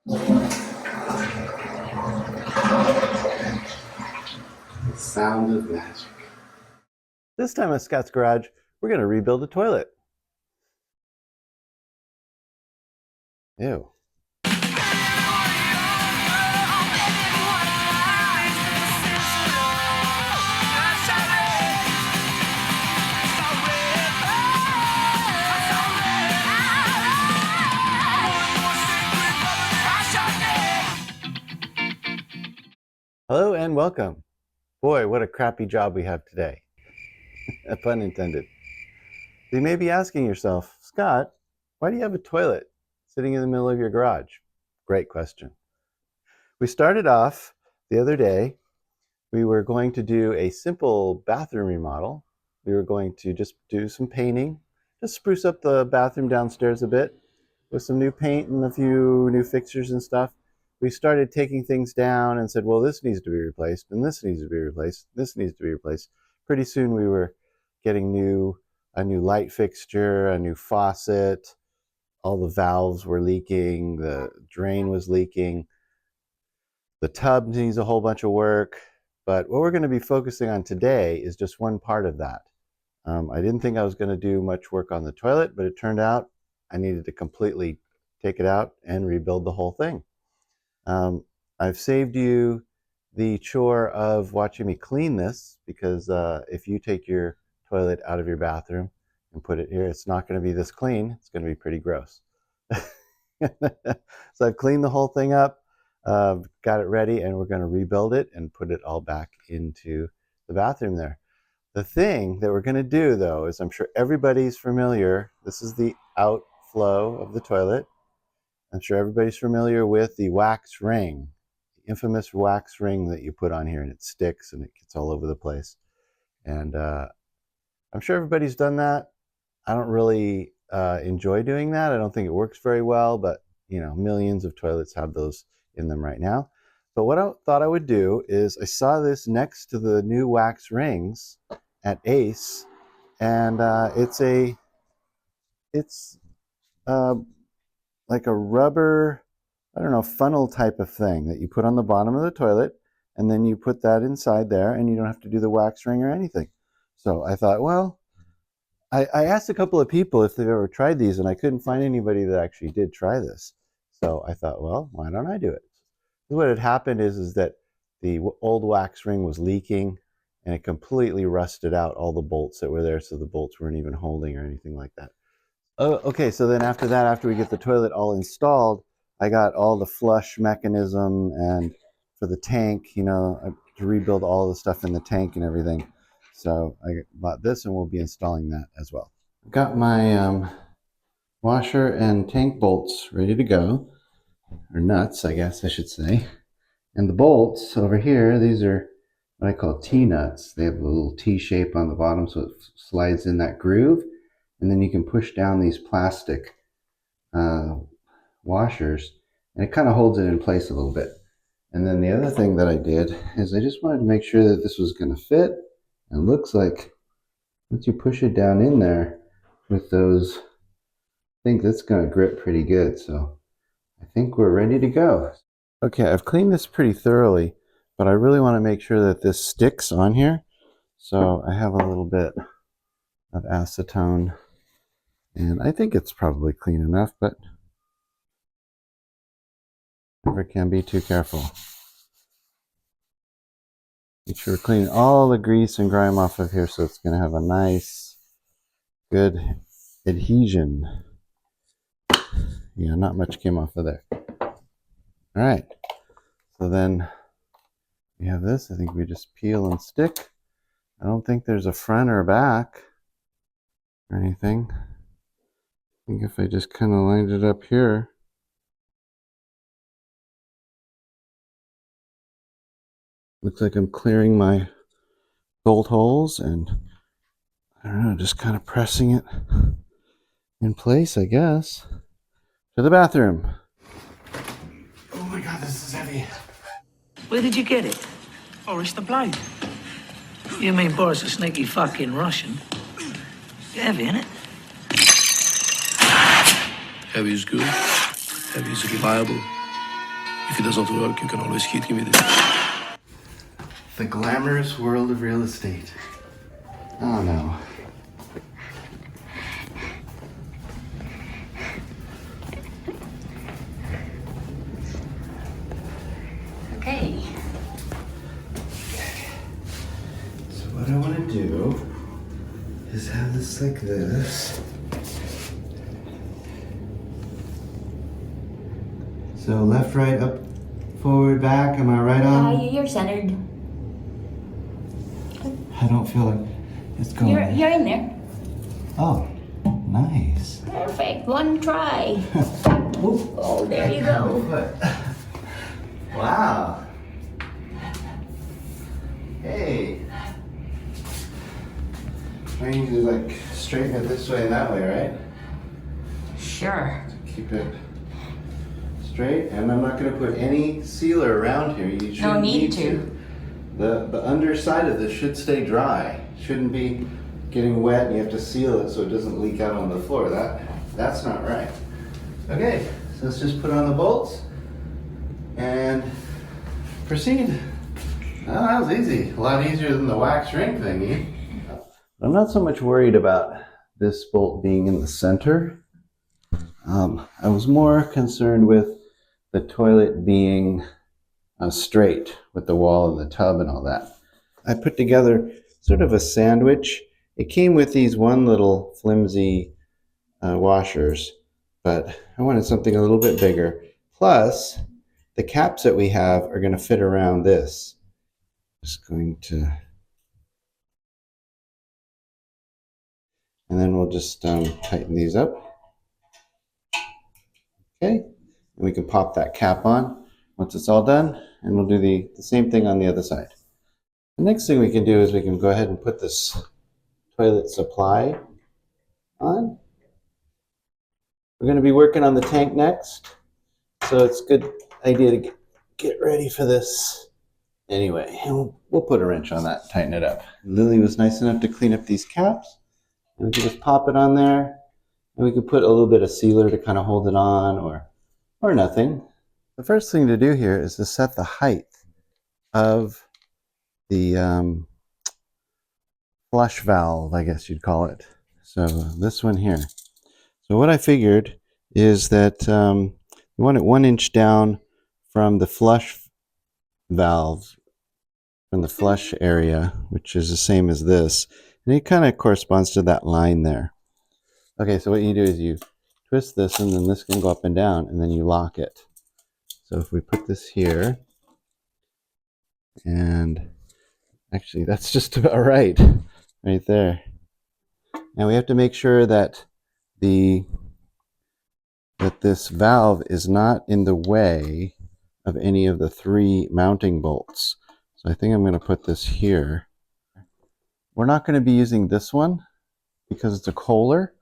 The sound of magic. This time at Scott's Garage, we're going to rebuild a toilet. Ew. Hello and welcome. Boy, what a crappy job we have today. Pun intended. You may be asking yourself, Scott, why do you have a toilet sitting in the middle of your garage? Great question. We started off the other day, we were going to do a simple bathroom remodel. We were going to just do some painting, just spruce up the bathroom downstairs a bit with some new paint and a few new fixtures and stuff. We started taking things down and said, well, this needs to be replaced, and this needs to be replaced, this needs to be replaced. Pretty soon we were getting a new light fixture, a new faucet, all the valves were leaking, the drain was leaking, the tub needs a whole bunch of work. But what we're going to be focusing on today is just one part of that. I didn't think I was going to do much work on the toilet, but it turned out I needed to completely take it out and rebuild the whole thing. I've saved you the chore of watching me clean this because if you take your toilet out of your bathroom and put it here, it's not going to be this clean. It's going to be pretty gross. So I've cleaned the whole thing up, got it ready, and we're going to rebuild it and put it all back into the bathroom there. The thing that we're going to do, though, is I'm sure everybody's familiar. This is the outflow of the toilet. I'm sure everybody's familiar with the wax ring, the infamous wax ring that you put on here and it sticks and it gets all over the place. And I'm sure everybody's done that. I don't really enjoy doing that. I don't think it works very well, but you know, millions of toilets have those in them right now. But what I thought I would do is I saw this next to the new wax rings at Ace, and it's like a rubber, I don't know, funnel type of thing that you put on the bottom of the toilet, and then you put that inside there and you don't have to do the wax ring or anything. So I thought, well, I asked a couple of people if they've ever tried these, and I couldn't find anybody that actually did try this. So I thought, well, why don't I do it? What had happened is that the old wax ring was leaking and it completely rusted out all the bolts that were there, so the bolts weren't even holding or anything like that. Oh, okay, so then after that, after we get the toilet all installed, I got all the flush mechanism and for the tank, you know, to rebuild all the stuff in the tank and everything. So I bought this and we'll be installing that as well. I've got my washer and tank bolts ready to go, or nuts, I guess I should say. And the bolts over here, these are what I call T-nuts. They have a little T shape on the bottom so it slides in that groove. And then you can push down these plastic washers and it kind of holds it in place a little bit. And then the other thing that I did is I just wanted to make sure that this was going to fit. And it looks like once you push it down in there with those, I think that's going to grip pretty good. So I think we're ready to go. Okay, I've cleaned this pretty thoroughly, but I really want to make sure that this sticks on here. So I have a little bit of acetone, and I think it's probably clean enough, but never can be too careful. Make sure we're cleaning all the grease and grime off of here so it's going to have a nice, good adhesion. Yeah, not much came off of there. All right, so then we have this. I think we just peel and stick. I don't think there's a front or a back or anything. I think if I just kind of lined it up here, looks like I'm clearing my bolt holes and I don't know, just kind of pressing it in place, I guess. To the bathroom. Oh my God, this is heavy. Where did you get it? Oh, it's the blade. You mean Boris a sneaky fucking Russian? Heavy, innit? Heavy is good. Heavy is reliable. If it doesn't work, you can always hit me with it. The glamorous world of real estate. Oh no. Okay. So what I want to do is have this like this. So left, right, up, forward, back. Am I right on? You're centered. I don't feel like it's going. You're in there. Oh, nice. Perfect. One try. Oh, there you go. Wow. Hey. I need to like straighten it this way and that way, right? Sure. Keep it straight, and I'm not going to put any sealer around here. You shouldn't No need to. The underside of this should stay dry. Shouldn't be getting wet and you have to seal it so it doesn't leak out on the floor. That's not right. Okay, so let's just put on the bolts and proceed. Oh, that was easy. A lot easier than the wax ring thingy. I'm not so much worried about this bolt being in the center. I was more concerned with the toilet being straight with the wall and the tub and all that. I put together sort of a sandwich. It came with these one little flimsy washers, but I wanted something a little bit bigger. Plus, the caps that we have are going to fit around this. Just going to, and then we'll just tighten these up. Okay, and we can pop that cap on once it's all done, and we'll do the same thing on the other side. The next thing we can do is we can go ahead and put this toilet supply on. We're going to be working on the tank next, so it's a good idea to get ready for this anyway. And we'll put a wrench on that, tighten it up. Lily was nice enough to clean up these caps, and we can just pop it on there. And we could put a little bit of sealer to kind of hold it on, or nothing. The first thing to do here is to set the height of the flush valve, I guess you'd call it. So this one here. So what I figured is that you want it 1 inch down from the flush valve, from the flush area, which is the same as this. And it kind of corresponds to that line there. Okay, so what you do is you twist this, and then this can go up and down, and then you lock it. So if we put this here, and actually that's just about right there. Now we have to make sure that this valve is not in the way of any of the 3 mounting bolts. So I think I'm going to put this here. We're not going to be using this one because it's a Kohler.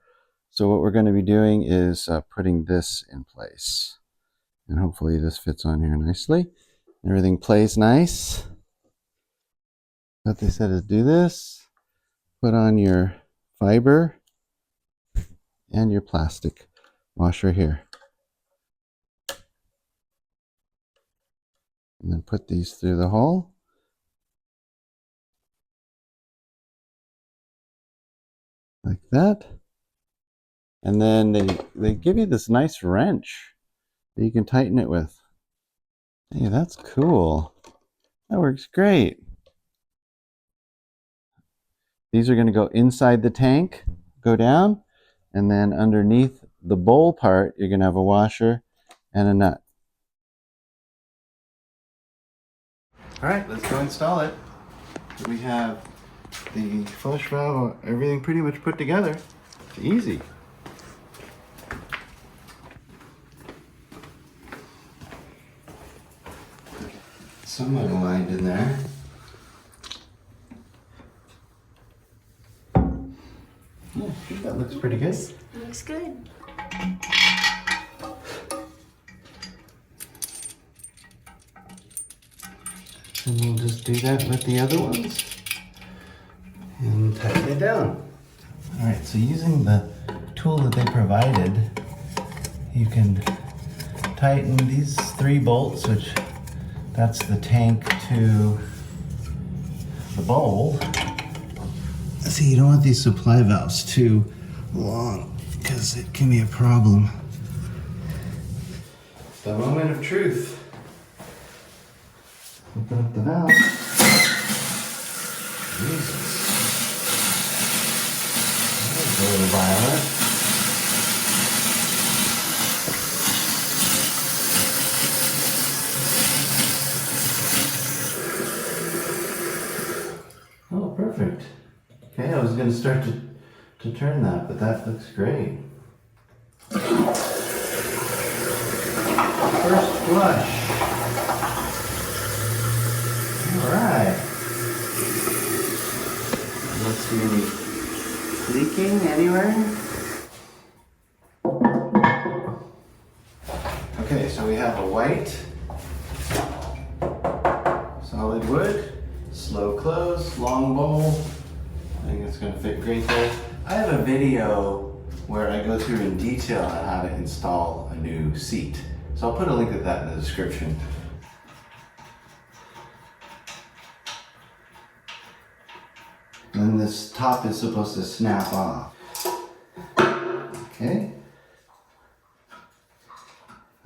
So what we're going to be doing is putting this in place. And hopefully this fits on here nicely. Everything plays nice. What they said is do this, put on your fiber and your plastic washer here. And then put these through the hole. Like that. And then they give you this nice wrench that you can tighten it with. Hey, that's cool. That works great. These are going to go inside the tank, go down, and then underneath the bowl part, you're going to have a washer and a nut. All right, let's go install it. We have the flush valve, everything pretty much put together. It's easy. Somewhat aligned in there. Yeah, I think that looks pretty good. Looks good. And we'll just do that with the other ones and tighten it down. All right, so using the tool that they provided, you can tighten these 3 bolts, which that's the tank to the bowl. See, you don't want these supply valves too long because it can be a problem. The moment of truth. Open up the valve. Jesus. That was a little violent. Oh, perfect. Okay, I was going to start to turn that, but that looks great. First flush. All right. Let's see any leaking anywhere. Okay, so we have a white solid wood, slow close, long bowl. I think it's going to fit great there. I have a video where I go through in detail on how to install a new seat. So I'll put a link to that in the description. And this top is supposed to snap off. Okay.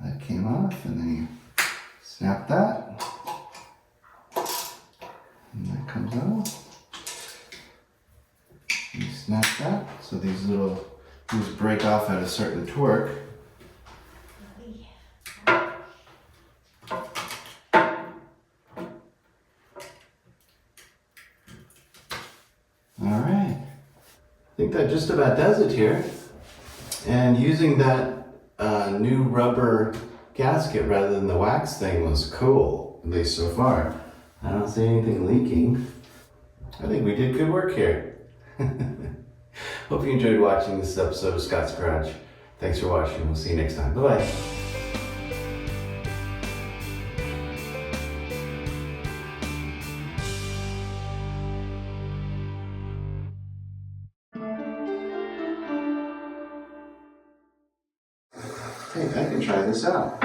That came off, and then you snap that. And that comes off. You snap that, so these break off at a certain torque. All right, I think that just about does it here. And using that new rubber gasket rather than the wax thing was cool, at least so far. I don't see anything leaking. I think we did good work here. Hope you enjoyed watching this episode of Scott's Garage. Thanks for watching. We'll see you next time. Bye-bye. Hey, I can try this out.